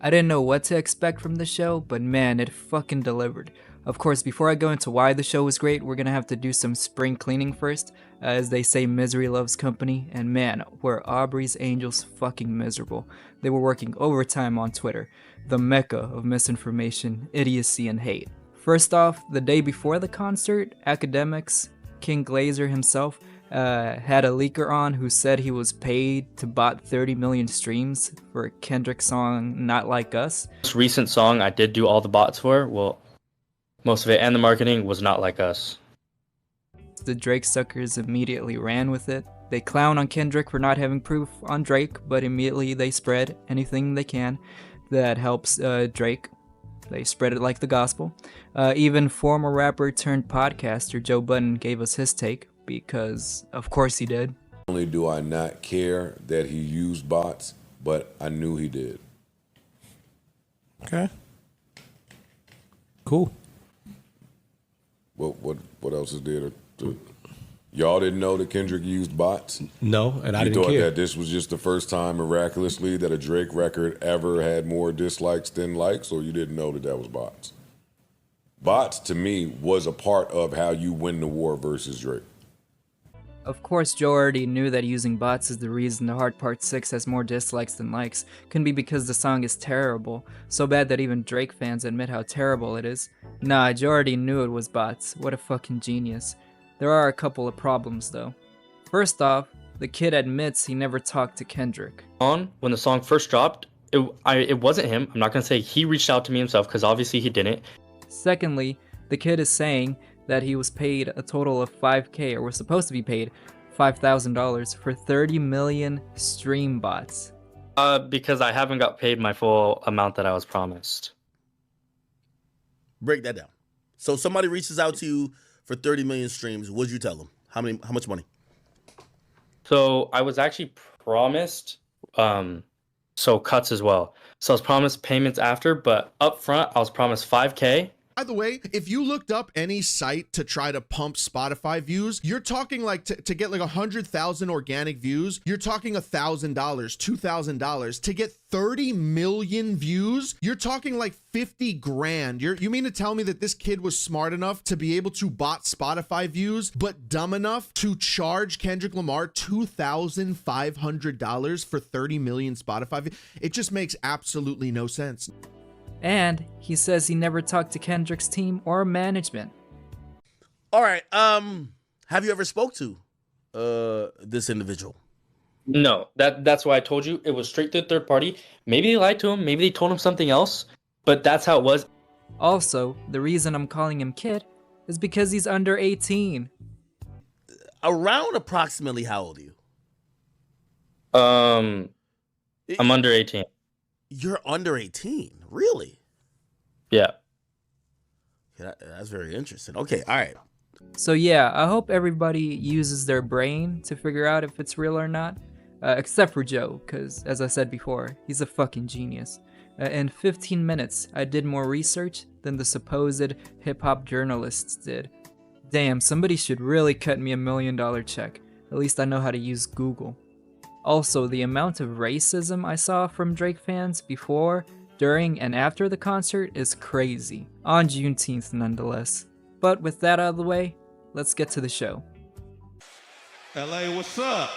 I didn't know what to expect from the show, but man, it fucking delivered. Of course, before I go into why the show was great, we're gonna have to do some spring cleaning first. As they say, misery loves company, and man, were Aubrey's Angels fucking miserable. They were working overtime on Twitter, the mecca of misinformation, idiocy, and hate. First off, the day before the concert, academics, King Glazer himself, had a leaker on who said he was paid to bot 30 million streams for Kendrick's song Not Like Us. This recent song I did do all the bots for, well, most of it and the marketing was Not Like Us. The Drake suckers immediately ran with it. They clown on Kendrick for not having proof on Drake, but immediately they spread anything they can that helps Drake. They spread it like the gospel. Even former rapper turned podcaster Joe Budden gave us his take, because of course he did. Not only do I not care that he used bots, but I knew he did. Okay. Cool. What else is there to y'all didn't know that Kendrick used bots? No, and I You didn't thought care. that this was just the first time miraculously that a Drake record ever had more dislikes than likes, or you didn't know that that was bots? Bots, to me, was a part of how you win the war versus Drake. Of course, Joe already knew that using bots is the reason The Hard Part 6 has more dislikes than likes. Couldn't be because the song is terrible, so bad that even Drake fans admit how terrible it is. Nah, Joe already knew it was bots. What a fucking genius. There are a couple of problems though. First off, the kid admits he never talked to Kendrick. When the song first dropped, it wasn't him. I'm not going to say he reached out to me himself, because obviously he didn't. Secondly, the kid is saying that he was paid a total of $5,000, or was supposed to be paid $5,000 for 30 million stream bots. Because I haven't got paid my full amount that I was promised. Break that down. So somebody reaches out to you for 30 million streams. What'd you tell them? How much money? So I was actually promised so cuts as well. So I was promised payments after, but up front I was promised $5,000. By the way, if you looked up any site to try to pump Spotify views, you're talking like to get like 100,000 organic views, you're talking $1,000, $2,000. To get 30 million views, you're talking like 50 grand. You mean to tell me that this kid was smart enough to be able to bot Spotify views, but dumb enough to charge Kendrick Lamar $2,500 for 30 million Spotify views? It just makes absolutely no sense. And he says he never talked to Kendrick's team or management. All right. Have you ever spoke to this individual? No, that's why I told you it was straight to third party. Maybe they lied to him, maybe they told him something else, but that's how it was. Also, the reason I'm calling him kid is because he's under 18. Around approximately how old are you? I'm under 18. You're under 18? Really? Yeah. That's very interesting. Okay, all right. So yeah, I hope everybody uses their brain to figure out if it's real or not. Except for Joe, because as I said before, he's a fucking genius. In 15 minutes, I did more research than the supposed hip-hop journalists did. Damn, somebody should really cut me $1 million check. At least I know how to use Google. Also, the amount of racism I saw from Drake fans before, during, and after the concert is crazy. On Juneteenth, nonetheless. But with that out of the way, let's get to the show. LA, what's up?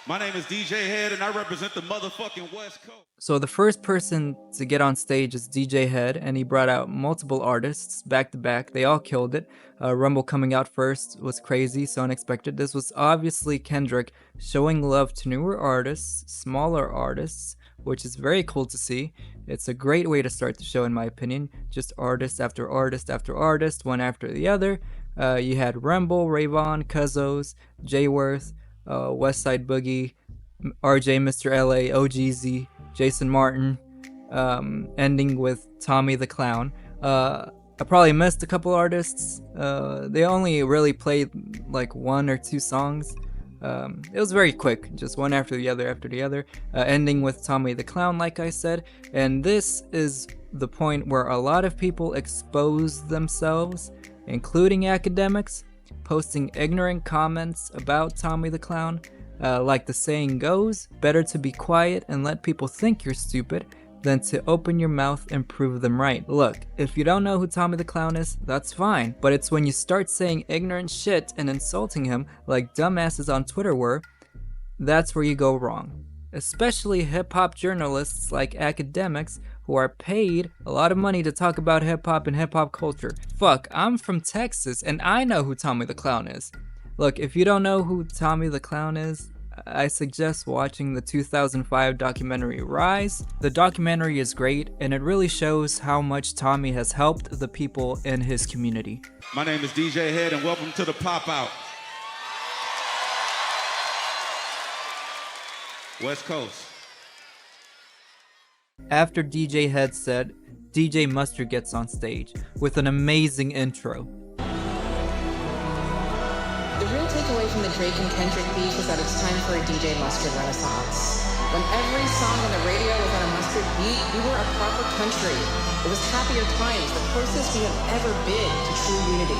My name is DJ Head, and I represent the motherfucking West Coast. So the first person to get on stage is DJ Head, and he brought out multiple artists back to back. They all killed it. Rumble coming out first was crazy, so unexpected. This was obviously Kendrick showing love to newer artists, smaller artists, which is very cool to see. It's a great way to start the show, in my opinion. Just artist after artist after artist, one after the other. You had Rumble, Rayvon, Cuzzos, Jayworth, Westside Boogie, RJ, Mr. LA, OGZ, Jason Martin, ending with Tommy the Clown. I probably missed a couple artists. They only really played like one or two songs. It was very quick, just one after the other, ending with Tommy the Clown, like I said. And this is the point where a lot of people expose themselves, including academics, posting ignorant comments about Tommy the Clown. Like the saying goes, better to be quiet and let people think you're stupid than to open your mouth and prove them right. Look, if you don't know who Tommy the Clown is, that's fine, but it's when you start saying ignorant shit and insulting him like dumbasses on Twitter were, that's where you go wrong. Especially hip-hop journalists like academics who are paid a lot of money to talk about hip-hop and hip-hop culture. Fuck, I'm from Texas and I know who Tommy the Clown is. Look, if you don't know who Tommy the Clown is, I suggest watching the 2005 documentary Rise. The documentary is great and it really shows how much Tommy has helped the people in his community. My name is DJ Head and welcome to the Pop Out. West Coast. After DJ Head said, DJ Mustard gets on stage with an amazing intro. The real takeaway from the Drake and Kendrick beef is that it's time for a DJ Mustard renaissance. When every song on the radio was on a Mustard beat, we were a proper country. It was happier times, the closest we have ever been to true unity.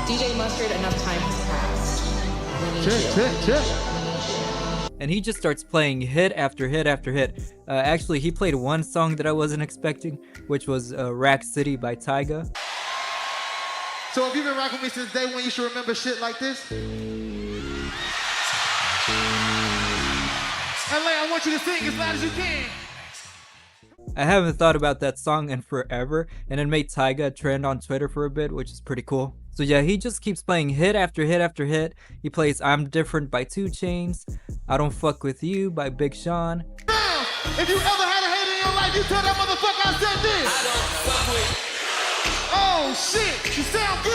DJ Mustard, enough time has passed. We need you. And he just starts playing hit after hit after hit. Actually, he played one song that I wasn't expecting, which was Rack City by Tyga. So if you've been rocking with me since day one, you should remember shit like this. LA, I want you to sing as loud as you can. I haven't thought about that song in forever, and it made Tyga trend on Twitter for a bit, which is pretty cool. So yeah, he just keeps playing hit after hit after hit. He plays I'm Different by 2 Chainz, I Don't Fuck With You by Big Sean. Now, if you ever had a hate in your life, you tell that motherfucker I said this. I don't fuck with. Oh shit, you sound good.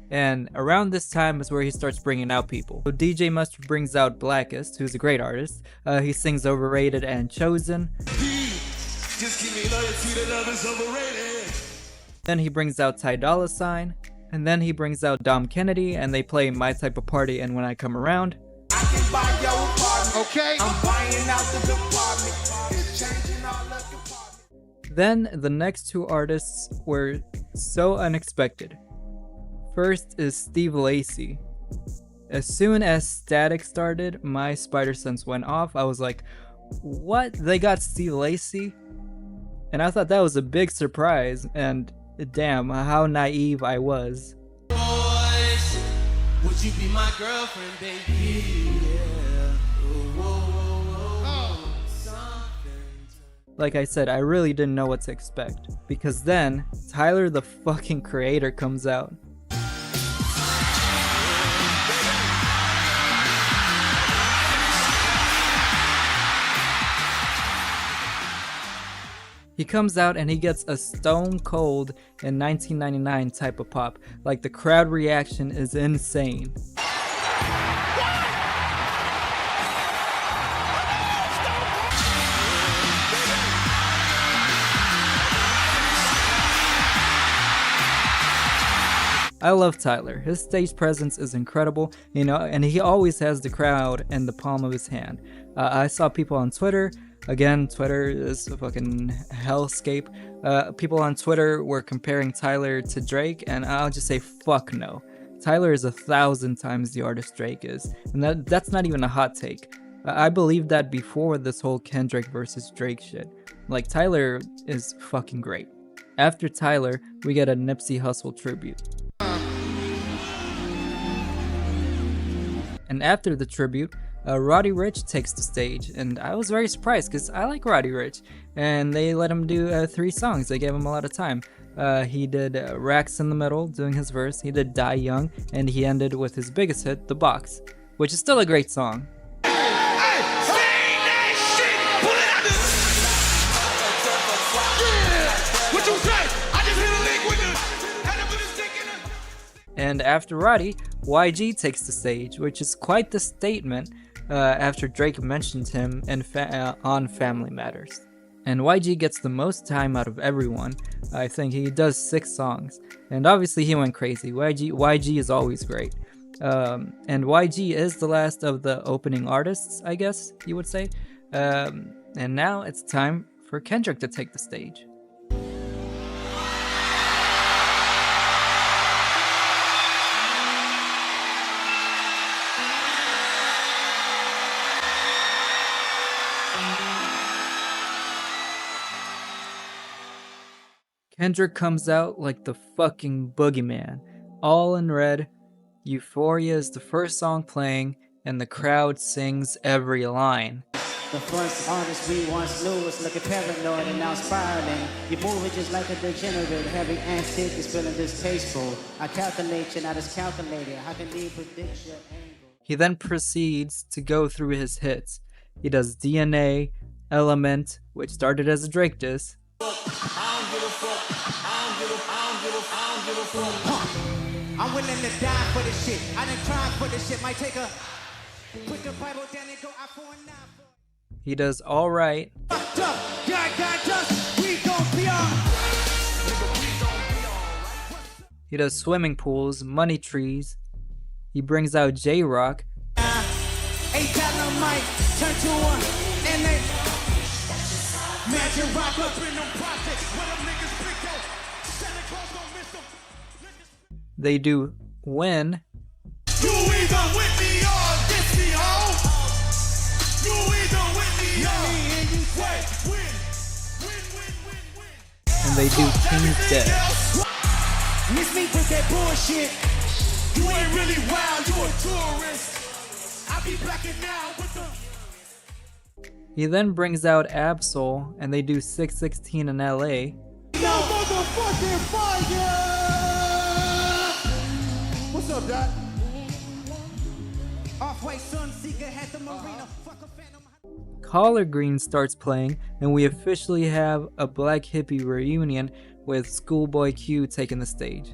And around this time is where he starts bringing out people. So DJ Mustard brings out Blackest, who's a great artist. He sings Overrated and Chosen. Just give me loyalty, the love is overrated. Then he brings out Ty Dolla $ign. And then he brings out Dom Kennedy, and they play My Type of Party and When I Come Around. I can buy your apartment, okay? I'm buying out the department. It's changing all the department. Then the next two artists were so unexpected. First is Steve Lacy. As soon as Static started, my spider sense went off. I was like, what? They got Steve Lacy? And I thought that was a big surprise, and damn, how naive I was. Boys, would you be my girlfriend, baby? Yeah. Oh. Like I said, I really didn't know what to expect. Because then, Tyler the fucking Creator comes out. He comes out and he gets a stone cold in 1999 type of pop. Like the crowd reaction is insane. I love Tyler. His stage presence is incredible, you know, and he always has the crowd in the palm of his hand. I saw people on Twitter. Again, Twitter is a fucking hellscape. People on Twitter were comparing Tyler to Drake, and I'll just say fuck no. Tyler is 1,000 times the artist Drake is, and that's not even a hot take. I believed that before this whole Kendrick versus Drake shit. Like, Tyler is fucking great. After Tyler, we get a Nipsey Hussle tribute. And after the tribute, Roddy Ricch takes the stage, and I was very surprised because I like Roddy Ricch, and they let him do 3 songs. They gave him a lot of time. He did Racks in the Middle, doing his verse. He did Die Young, and he ended with his biggest hit, The Box, which is still a great song. And after Roddy, YG takes the stage, which is quite the statement after Drake mentioned him on Family Matters. And YG gets the most time out of everyone. I think he does 6 songs. And obviously he went crazy. YG is always great. And YG is the last of the opening artists, I guess you would say. And now it's time for Kendrick to take the stage. Kendrick comes out like the fucking boogeyman, all in red. Euphoria is the first song playing, and the crowd sings every line. The first artist we once knew was looking paranoid and now spiraling. You're moving just like a degenerate, having antic is feeling distasteful. I calculate you, not as calculated. How can you predict your angle? He then proceeds to go through his hits. He does DNA, Element, which started as a Drake diss. I'm willing to die for this shit. I done cried for this shit. Might take a put the Bible down and go out for a nap. He does Alright. He does Swimming Pools, Money Trees. He brings out J-Rock. They do Win. You either with me or against me, ho. You either with me or win. And they do King's Dead. Miss me with that bullshit. You ain't really wild, you a tourist. I be blacking now with the. He then brings out Absol, and they do 616 in LA. No motherfucking fire! What's up, Dad? Off-white sun seeker had the marina. Fuck a phantom. Collard Green starts playing, and we officially have a Black Hippie reunion with Schoolboy Q taking the stage.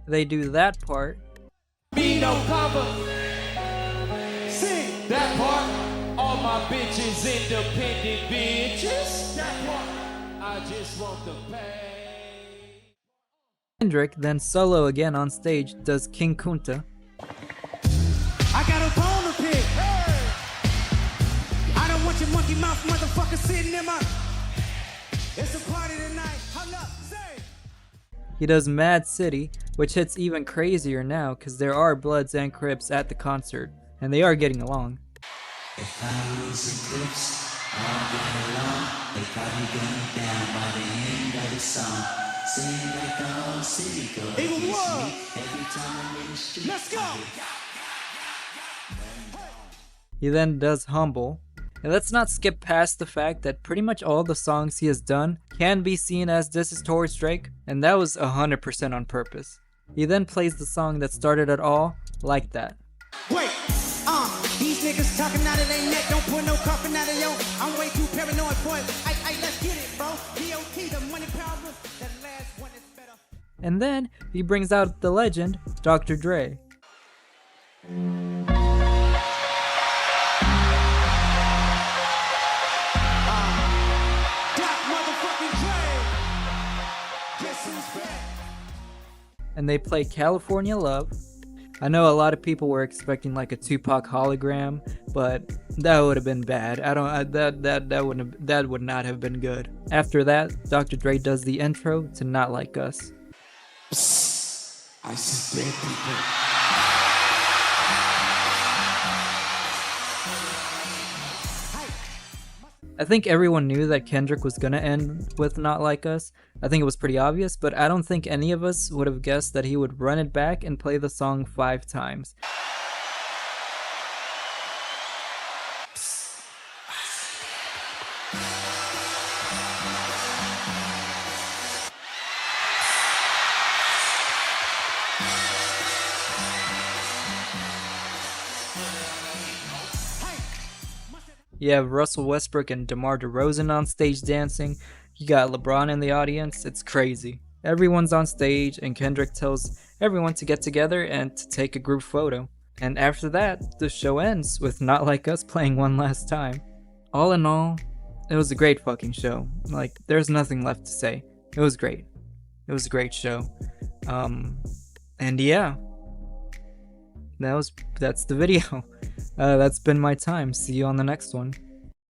They do that part. Be no cover. Sing that part. All my bitches independent bitches. That part. I just want the pay. Kendrick then solo again on stage does King Kunta. I got a bone to pick. I don't want your monkey mouth motherfucker sitting in my. It's a party tonight. Hold up, say. He does Mad City, which hits even crazier now because there are Bloods and Crips at the concert, and they are getting along. If I lose the Crips, all get along. They probably going down by the end of the song. Sing like the whole city go against me every time I'm in the street. Let's go. He then does Humble. And let's not skip past the fact that pretty much all the songs he has done can be seen as disses towards Drake, and that was 100% on purpose. He then plays the song that started it all, Like That. Wait, these niggas talking out of their neck, don't put no coffin out of yo. I'm way too paranoid for it. Let's get it, bro. DOT, the money power, that last one is better. And then he brings out the legend, Dr. Dre. And they play California Love. I know a lot of people were expecting like a Tupac hologram, but that would have been bad. That would not have been good. After that, Dr. Dre does the intro to Not Like Us. I see dead people. I think everyone knew that Kendrick was gonna end with Not Like Us. I think it was pretty obvious, but I don't think any of us would have guessed that he would run it back and play the song 5 times. You have Russell Westbrook and DeMar DeRozan on stage dancing. You got LeBron in the audience. It's crazy. Everyone's on stage, and Kendrick tells everyone to get together and to take a group photo. And after that, the show ends with Not Like Us playing one last time. All in all, it was a great fucking show. Like, there's nothing left to say. It was great. It was a great show. And yeah, that's the video. That's been my time. See you on the next one.